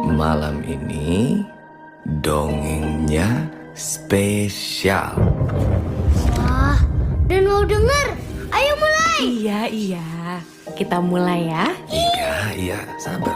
Malam ini dongengnya spesial. Wah, dan mau denger. Ayo mulai. Iya. Kita mulai ya. Iya, sabar.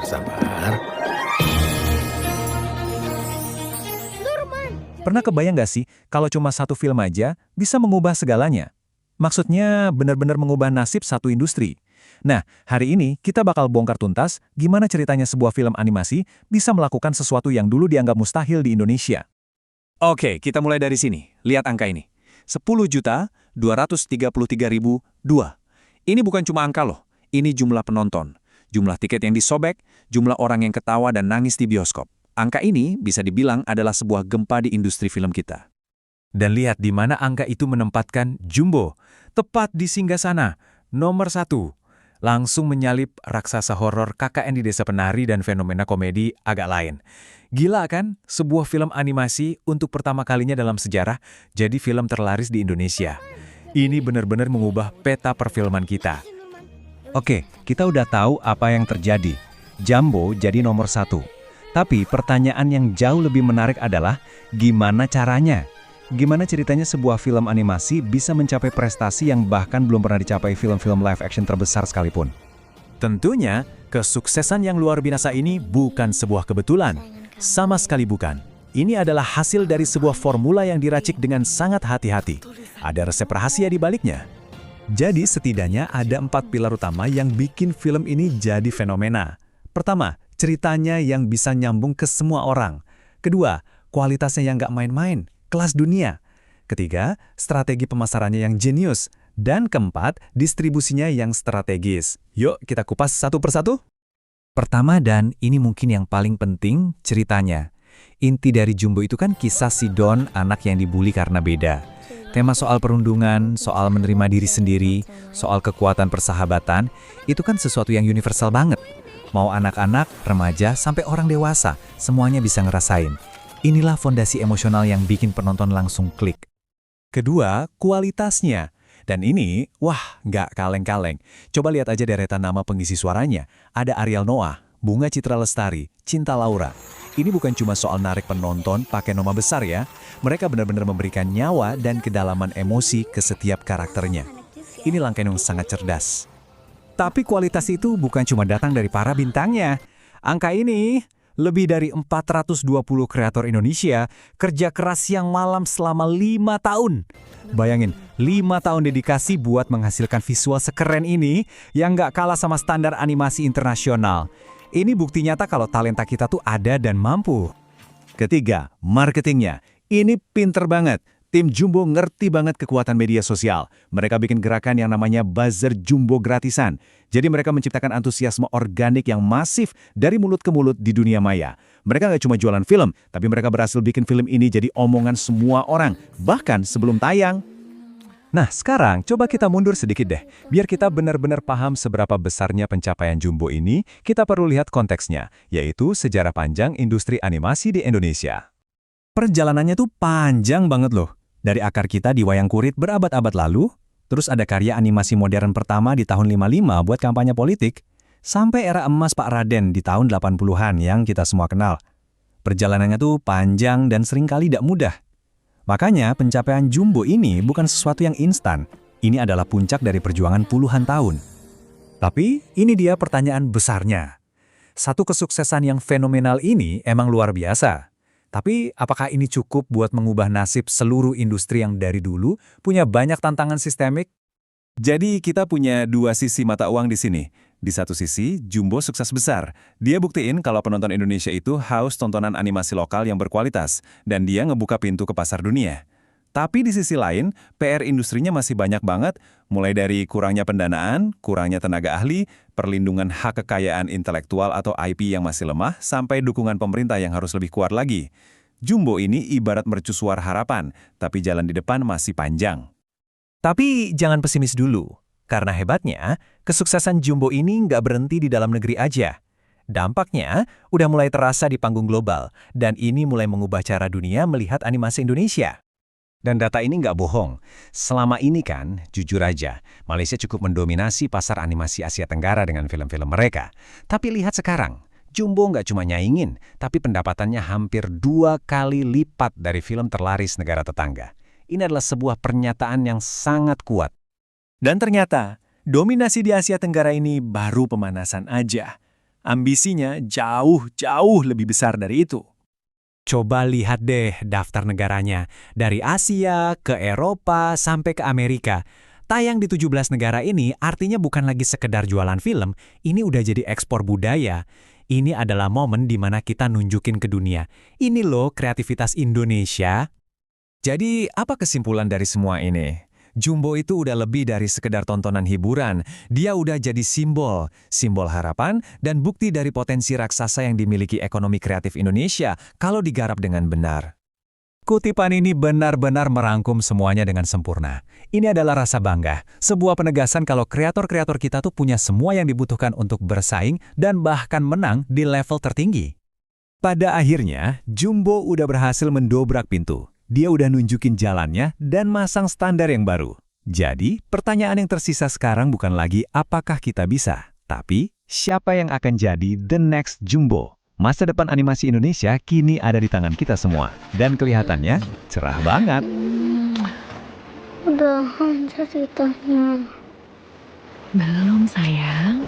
Nurman. Pernah kebayang gak sih kalau cuma satu film aja bisa mengubah segalanya? Maksudnya benar-benar mengubah nasib satu industri. Nah, hari ini kita bakal bongkar tuntas gimana ceritanya sebuah film animasi bisa melakukan sesuatu yang dulu dianggap mustahil di Indonesia. Oke, kita mulai dari sini. Lihat angka ini. 10.233.002. Ini bukan cuma angka loh. Ini jumlah penonton, jumlah tiket yang disobek, jumlah orang yang ketawa dan nangis di bioskop. Angka ini bisa dibilang adalah sebuah gempa di industri film kita. Dan lihat di mana angka itu menempatkan Jumbo, tepat di singgasana, nomor 1. Langsung menyalip raksasa horor KKN di Desa Penari dan fenomena komedi agak lain. Gila kan? Sebuah film animasi untuk pertama kalinya dalam sejarah jadi film terlaris di Indonesia. Ini benar-benar mengubah peta perfilman kita. Oke, kita udah tahu apa yang terjadi. Jumbo jadi nomor 1. Tapi pertanyaan yang jauh lebih menarik adalah gimana caranya? Gimana ceritanya sebuah film animasi bisa mencapai prestasi yang bahkan belum pernah dicapai film-film live action terbesar sekalipun? Tentunya, kesuksesan yang luar biasa ini bukan sebuah kebetulan. Sama sekali bukan. Ini adalah hasil dari sebuah formula yang diracik dengan sangat hati-hati. Ada resep rahasia di baliknya. Jadi setidaknya ada 4 pilar utama yang bikin film ini jadi fenomena. Pertama, ceritanya yang bisa nyambung ke semua orang. Kedua, kualitasnya yang nggak main-main, kelas dunia. Ketiga, strategi pemasarannya yang jenius. Dan keempat, distribusinya yang strategis. Yuk kita kupas satu persatu. Pertama dan ini mungkin yang paling penting, ceritanya. Inti dari Jumbo itu kan kisah si Don, anak yang dibully karena beda. Tema soal perundungan, soal menerima diri sendiri, soal kekuatan persahabatan, itu kan sesuatu yang universal banget. Mau anak-anak, remaja, sampai orang dewasa, semuanya bisa ngerasain. Inilah fondasi emosional yang bikin penonton langsung klik. Kedua, kualitasnya. Dan ini, wah, nggak kaleng-kaleng. Coba lihat aja deretan nama pengisi suaranya. Ada Ariel Noah, Bunga Citra Lestari, Cinta Laura. Ini bukan cuma soal narik penonton pakai nama besar ya. Mereka benar-benar memberikan nyawa dan kedalaman emosi ke setiap karakternya. Ini langkah yang sangat cerdas. Tapi kualitas itu bukan cuma datang dari para bintangnya. Angka ini lebih dari 420 kreator Indonesia kerja keras siang malam selama 5 tahun. Bayangin, 5 tahun dedikasi buat menghasilkan visual sekeren ini yang nggak kalah sama standar animasi internasional. Ini bukti nyata kalau talenta kita tuh ada dan mampu. Ketiga, marketingnya. Ini pinter banget. Tim Jumbo ngerti banget kekuatan media sosial. Mereka bikin gerakan yang namanya buzzer Jumbo gratisan. Jadi mereka menciptakan antusiasme organik yang masif dari mulut ke mulut di dunia maya. Mereka nggak cuma jualan film, tapi mereka berhasil bikin film ini jadi omongan semua orang, bahkan sebelum tayang. Nah, sekarang coba kita mundur sedikit deh. Biar kita benar-benar paham seberapa besarnya pencapaian Jumbo ini, kita perlu lihat konteksnya, yaitu sejarah panjang industri animasi di Indonesia. Perjalanannya tuh panjang banget loh. Dari akar kita di wayang kurit berabad-abad lalu, terus ada karya animasi modern pertama di tahun 55 buat kampanye politik, sampai era emas Pak Raden di tahun 80-an yang kita semua kenal. Perjalanannya tuh panjang dan seringkali tidak mudah. Makanya pencapaian Jumbo ini bukan sesuatu yang instan. Ini adalah puncak dari perjuangan puluhan tahun. Tapi ini dia pertanyaan besarnya. Satu kesuksesan yang fenomenal ini emang luar biasa. Tapi apakah ini cukup buat mengubah nasib seluruh industri yang dari dulu punya banyak tantangan sistemik? Jadi kita punya dua sisi mata uang di sini. Di satu sisi, Jumbo sukses besar. Dia buktiin kalau penonton Indonesia itu haus tontonan animasi lokal yang berkualitas, dan dia ngebuka pintu ke pasar dunia. Tapi di sisi lain, PR industrinya masih banyak banget, mulai dari kurangnya pendanaan, kurangnya tenaga ahli, perlindungan hak kekayaan intelektual atau IP yang masih lemah, sampai dukungan pemerintah yang harus lebih kuat lagi. Jumbo ini ibarat mercusuar harapan, tapi jalan di depan masih panjang. Tapi jangan pesimis dulu. Karena hebatnya, kesuksesan Jumbo ini nggak berhenti di dalam negeri aja. Dampaknya udah mulai terasa di panggung global, dan ini mulai mengubah cara dunia melihat animasi Indonesia. Dan data ini nggak bohong. Selama ini kan, jujur aja, Malaysia cukup mendominasi pasar animasi Asia Tenggara dengan film-film mereka. Tapi lihat sekarang, Jumbo nggak cuma nyaingin, tapi pendapatannya hampir 2 kali lipat dari film terlaris negara tetangga. Ini adalah sebuah pernyataan yang sangat kuat. Dan ternyata, dominasi di Asia Tenggara ini baru pemanasan aja. Ambisinya jauh lebih besar dari itu. Coba lihat deh daftar negaranya. Dari Asia ke Eropa sampai ke Amerika. Tayang di 17 negara ini artinya bukan lagi sekedar jualan film, ini udah jadi ekspor budaya. Ini adalah momen di mana kita nunjukin ke dunia. Ini loh kreativitas Indonesia. Jadi, apa kesimpulan dari semua ini? Jumbo itu udah lebih dari sekedar tontonan hiburan. Dia udah jadi simbol harapan, dan bukti dari potensi raksasa yang dimiliki ekonomi kreatif Indonesia kalau digarap dengan benar. Kutipan ini benar-benar merangkum semuanya dengan sempurna. Ini adalah rasa bangga, sebuah penegasan kalau kreator-kreator kita tuh punya semua yang dibutuhkan untuk bersaing dan bahkan menang di level tertinggi. Pada akhirnya, Jumbo udah berhasil mendobrak pintu. Dia udah nunjukin jalannya dan masang standar yang baru. Jadi, pertanyaan yang tersisa sekarang bukan lagi apakah kita bisa, tapi siapa yang akan jadi the next Jumbo. Masa depan animasi Indonesia kini ada di tangan kita semua. Dan kelihatannya cerah banget. Udahan ceritanya. Belum sayang.